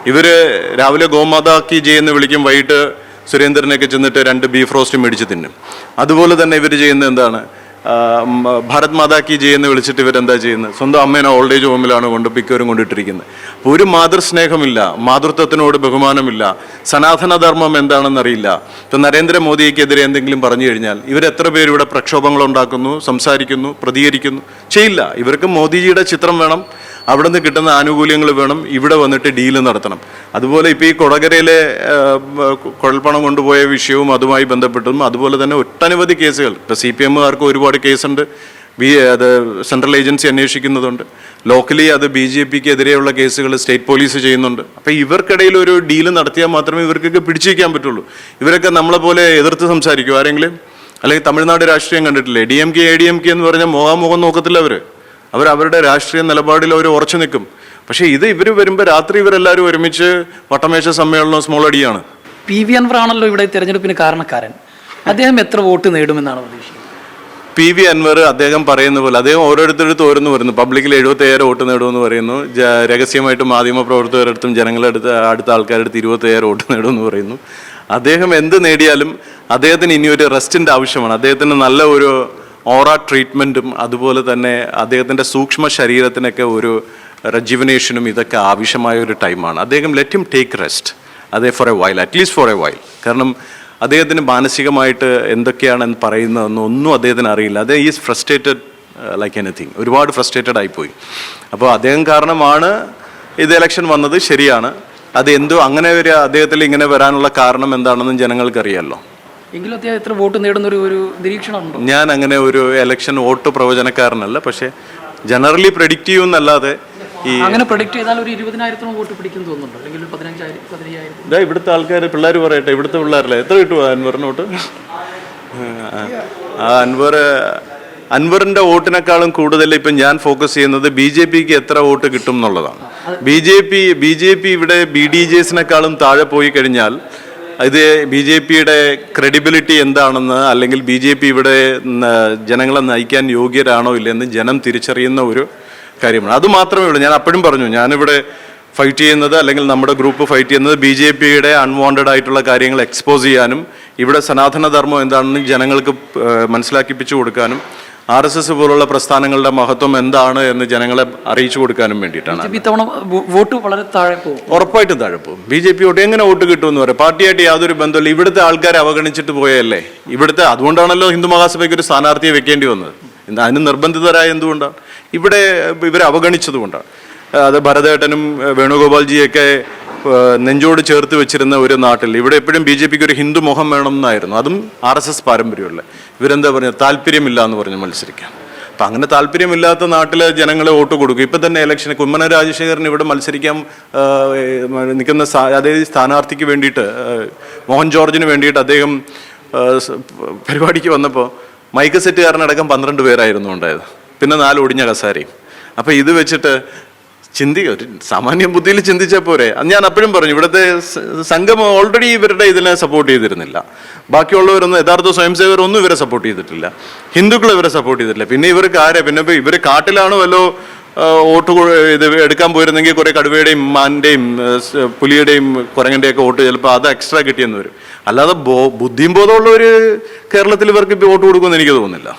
ഇവർ രാവിലെ ഗോമാതാ കി ജയ് എന്ന് വിളിക്കും, വൈകിട്ട് സുരേന്ദ്രനൊക്കെ ചെന്നിട്ട് 2 ബീഫ് റോസ്റ്റ് മേടിച്ച് തിന്നും. അതുപോലെ തന്നെ ഇവർ ചെയ്യുന്നത് എന്താണ്, ഭാരത് മാതാ കി ജയ് എന്ന് വിളിച്ചിട്ട് ഇവരെന്താ ചെയ്യുന്നത്, സ്വന്തം അമ്മേനെ ഓൾഡ് ഏജ് ഹോമിലാണ് പിക്കവരും കൊണ്ടിട്ടിരിക്കുന്നത്. ഒരു മാതൃസ്നേഹമില്ല, മാതൃത്വത്തിനോട് ബഹുമാനമില്ല, സനാതനധർമ്മം എന്താണെന്നറിയില്ല. ഇപ്പം നരേന്ദ്രമോദിക്കെതിരെ എന്തെങ്കിലും പറഞ്ഞു കഴിഞ്ഞാൽ ഇവരെത്ര പേര് ഇവിടെ പ്രക്ഷോഭങ്ങൾ ഉണ്ടാക്കുന്നു, സംസാരിക്കുന്നു, പ്രതികരിക്കുന്നു? ചെയ്യില്ല. ഇവർക്ക് മോദിജിയുടെ ചിത്രം വേണം, അവിടെ നിന്ന് കിട്ടുന്ന ആനുകൂല്യങ്ങൾ വേണം, ഇവിടെ വന്നിട്ട് ഡീല് നടത്തണം. അതുപോലെ ഇപ്പോൾ ഈ കൊടകരയിലെ കുഴൽപ്പണം കൊണ്ടുപോയ വിഷയവും അതുമായി ബന്ധപ്പെട്ടും അതുപോലെ തന്നെ ഒട്ടനവധി കേസുകൾ, ഇപ്പോൾ CPMകാർക്ക് ഒരുപാട് കേസുണ്ട്, അത് സെൻട്രൽ ഏജൻസി അന്വേഷിക്കുന്നതുണ്ട്, ലോക്കലി അത് BJPക്ക് എതിരെയുള്ള കേസുകൾ സ്റ്റേറ്റ് പോലീസ് ചെയ്യുന്നുണ്ട്. അപ്പോൾ ഇവർക്കിടയിൽ ഒരു ഡീല് നടത്തിയാൽ മാത്രമേ ഇവർക്കൊക്കെ പിടിച്ചിരിക്കാൻ പറ്റുള്ളൂ. ഇവരൊക്കെ നമ്മളെ പോലെ എതിർത്ത് സംസാരിക്കും ആരെങ്കിലും? അല്ലെങ്കിൽ തമിഴ്നാട് രാഷ്ട്രീയം കണ്ടിട്ടില്ലേ, DMK ADMK എന്ന് പറഞ്ഞാൽ മുഖാമുഖം നോക്കത്തില്ല. അവരുടെ രാഷ്ട്രീയ നിലപാടിൽ അവർ ഉറച്ചു നിൽക്കും. പക്ഷേ ഇവർ വരുമ്പോൾ രാത്രി ഇവരെല്ലാവരും ഒരുമിച്ച് വട്ടമേശ സമ്മേളനം സ്മോൾ അടിയാണ്. PV അൻവർ ആണല്ലോ ഇവിടെ തെരഞ്ഞെടുപ്പിന് കാരണക്കാരൻ. അദ്ദേഹം എത്ര വോട്ട് നേടുമെന്നാണ് പ്രതീക്ഷിക്കുന്നത്? PV അൻവർ അദ്ദേഹം പറയുന്ന പോലെ അദ്ദേഹം ഓരോരുത്തരടുത്ത് ഓരോന്ന് പറയുന്നു. പബ്ലിക്കിൽ 77 വോട്ട് നേടുമെന്ന് പറയുന്നു, രഹസ്യമായിട്ട് മാധ്യമ പ്രവർത്തകരടുത്തും ജനങ്ങളുടെ അടുത്ത ആൾക്കാരുടെ അടുത്ത് 27 വോട്ട് നേടുമെന്ന് പറയുന്നു. അദ്ദേഹം എന്ത് നേടിയാലും അദ്ദേഹത്തിന് ഇനി ഒരു റെസ്റ്റിൻ്റെ ആവശ്യമാണ്. അദ്ദേഹത്തിന് നല്ല ഒരു ഓറ ട്രീറ്റ്മെൻറ്റും അതുപോലെ തന്നെ അദ്ദേഹത്തിൻ്റെ സൂക്ഷ്മ ശരീരത്തിനൊക്കെ ഒരു റെജുവിനേഷനും ഇതൊക്കെ ആവശ്യമായ ഒരു ടൈമാണ്. അദ്ദേഹം ലെറ്റ് ഹിം ടേക്ക് റെസ്റ്റ്, അതേ for a while, at least for a while. കാരണം അദ്ദേഹത്തിന് മാനസികമായിട്ട് എന്തൊക്കെയാണെന്ന് പറയുന്നതെന്നൊന്നും അദ്ദേഹത്തിന് അറിയില്ല. അദ്ദേഹം ഈസ് ഫ്രസ്ട്രേറ്റഡ് ലൈക്ക് എനിത്തിങ്, ഒരുപാട് ഫ്രസ്ട്രേറ്റഡ് ആയിപ്പോയി. അപ്പോൾ അദ്ദേഹം കാരണമാണ് ഇത് ഇലക്ഷൻ വന്നത്, ശരിയാണ്. അതെന്തോ അങ്ങനെ ഒരു അദ്ദേഹത്തിൽ ഇങ്ങനെ വരാനുള്ള കാരണം എന്താണെന്നും ജനങ്ങൾക്കറിയാമല്ലോ. എങ്കിലും അദ്ദേഹം എത്ര വോട്ട് നേടുന്ന ഒരു നിരീക്ഷണമുണ്ടോ? ഞാൻ അങ്ങനെ ഒരു ഇലക്ഷൻ വോട്ട് പ്രവചനക്കാരനല്ല, പക്ഷേ ജനറലി പ്രെഡിക്റ്റ് ചെയ്യുമെന്നല്ലാതെ അങ്ങനെ പ്രൊഡിക്റ്റ് ചെയ്താൽ ഒരു 20,000 വോട്ട് പിടിക്കും തോന്നുന്നുണ്ടോ? അല്ലെങ്കിൽ 15,000? ഇവിടുത്തെ ആൾക്കാർ പിള്ളേർ പറയട്ടെ, ഇവിടുത്തെ പിള്ളേരല്ലേ എത്ര കിട്ടുമോ അൻവറിന് വോട്ട്? അൻവറിന്റെ വോട്ടിനേക്കാളും കൂടുതൽ ഇപ്പം ഞാൻ ഫോക്കസ് ചെയ്യുന്നത് BJPക്ക് എത്ര വോട്ട് കിട്ടും എന്നുള്ളതാണ്. BJP ഇവിടെ BDJസിനേക്കാളും താഴെ പോയി കഴിഞ്ഞാൽ ഇത് BJPയുടെ ക്രെഡിബിലിറ്റി എന്താണെന്ന്, അല്ലെങ്കിൽ BJP ഇവിടെ ജനങ്ങളെ നയിക്കാൻ യോഗ്യരാണോ ഇല്ലെന്ന് ജനം തിരിച്ചറിയുന്ന ഒരു കാര്യമാണ്. അത് മാത്രമേ ഉള്ളൂ. ഞാൻ അപ്പോഴും പറഞ്ഞു, ഞാനിവിടെ ഫൈറ്റ് ചെയ്യുന്നത്, അല്ലെങ്കിൽ നമ്മുടെ ഗ്രൂപ്പ് ഫൈറ്റ് ചെയ്യുന്നത് BJPയുടെ അൺവാണ്ടഡ് ആയിട്ടുള്ള കാര്യങ്ങൾ എക്സ്പോസ് ചെയ്യാനും ഇവിടെ സനാതനധർമ്മം എന്താണെന്ന് ജനങ്ങൾക്ക് മനസ്സിലാക്കിപ്പിച്ചു കൊടുക്കാനും RSS പോലുള്ള പ്രസ്ഥാനങ്ങളുടെ മഹത്വം എന്താണ് എന്ന് ജനങ്ങളെ അറിയിച്ചു കൊടുക്കാനും വേണ്ടിയിട്ടാണ്. വോട്ട് വളരെ താഴെ പോകും, ഉറപ്പായിട്ടും താഴെ പോകും. BJP വോട്ട് എങ്ങനെ വോട്ട് കിട്ടുമെന്ന് പറയാം? പാർട്ടിയായിട്ട് യാതൊരു ബന്ധമില്ല. ഇവിടുത്തെ ആൾക്കാരെ അവഗണിച്ചിട്ട് പോയല്ലേ ഇവിടുത്തെ. അതുകൊണ്ടാണല്ലോ ഹിന്ദു മഹാസഭയ്ക്ക് ഒരു സ്ഥാനാർത്ഥിയെ വെക്കേണ്ടി വന്നത്. അതിന് നിർബന്ധിതരായ എന്തുകൊണ്ടാണ്? ഇവരെ അവഗണിച്ചതുകൊണ്ടാണ്. അത് ഭരതേട്ടനും വേണുഗോപാൽജിയൊക്കെ നെഞ്ചോട് ചേർത്ത് വെച്ചിരുന്ന ഒരു നാട്ടിൽ ഇവിടെ എപ്പോഴും BJPക്ക് ഒരു ഹിന്ദു മുഖം വേണം എന്നായിരുന്നു. അതും RSS പാരമ്പര്യമുള്ള. ഇവരെന്താ പറയുക, താല്പര്യമില്ല എന്ന് പറഞ്ഞ് മത്സരിക്കാം. അപ്പം അങ്ങനെ താല്പര്യമില്ലാത്ത നാട്ടിലെ ജനങ്ങളെ വോട്ട് കൊടുക്കും. ഇപ്പം തന്നെ ഇലക്ഷന് കുമ്മനം രാജശേഖരൻ ഇവിടെ മത്സരിക്കാൻ നിൽക്കുന്ന അതേ സ്ഥാനാർത്ഥിക്ക് വേണ്ടിയിട്ട്, മോഹൻ ജോർജിന് വേണ്ടിയിട്ട് അദ്ദേഹം പരിപാടിക്ക് വന്നപ്പോൾ മൈക്ക് സെറ്റുകാരനടക്കം 12 പേരായിരുന്നു ഉണ്ടായത്, പിന്നെ 4 ഒടിഞ്ഞ കസാരയും. അപ്പം ഇത് വെച്ചിട്ട് ഒരു സാമാന്യ ബുദ്ധിയിൽ ചിന്തിച്ചാൽ പോരെ? ഞാൻ അപ്പോഴും പറഞ്ഞു, ഇവിടുത്തെ സംഘം ഓൾറെഡി ഇവരുടെ ഇതിനെ സപ്പോർട്ട് ചെയ്തിരുന്നില്ല. ബാക്കിയുള്ളവരൊന്നും, യഥാർത്ഥ സ്വയംസേവകരൊന്നും ഇവരെ സപ്പോർട്ട് ചെയ്തിട്ടില്ല, ഹിന്ദുക്കൾ ഇവരെ സപ്പോർട്ട് ചെയ്തിട്ടില്ല. പിന്നെ ഇവർക്ക് ആരെ? പിന്നെ ഇവർ കാട്ടിലാണോ വല്ലോ വോട്ട് ഇത് എടുക്കാൻ പോയിരുന്നെങ്കിൽ കുറേ കടുവയുടെയും മാനിൻ്റെയും പുലിയുടെയും കുരങ്ങൻ്റെയൊക്കെ വോട്ട് ചിലപ്പോൾ അത് എക്സ്ട്രാ കിട്ടിയെന്ന് വരും. അല്ലാതെ ബുദ്ധിയും ബോധമുള്ളവർ കേരളത്തിൽ ഇവർക്ക് വോട്ട് കൊടുക്കുമെന്ന് എനിക്ക് തോന്നുന്നില്ല.